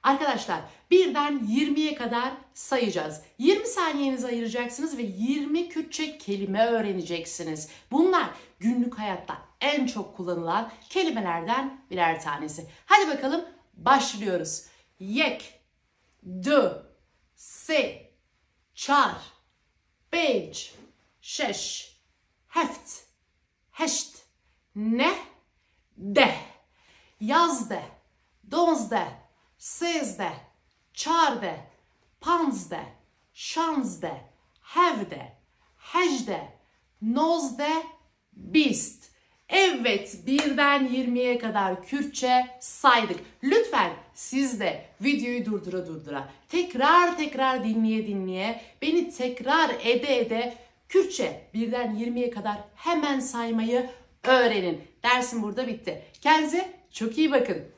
Arkadaşlar birden 20'ye kadar sayacağız. 20 saniyenizi ayıracaksınız ve 20 Kürtçe kelime öğreneceksiniz. Bunlar günlük hayatta en çok kullanılan kelimelerden birer tanesi. Hadi bakalım başlıyoruz. Yek, dö, se, çar, beş, şeş, heft, heşt, ne, de, yazde, donzde, sezde, çarde, panzde, şanzde, hevde, hecde, nozde, bist. Evet, birden 20'ye kadar Kürtçe saydık. Lütfen siz de videoyu durdura tekrar dinleye beni tekrar ede Kürtçe birden 20'ye kadar hemen saymayı öğrenin. Dersim burada bitti. Kendinize çok iyi bakın.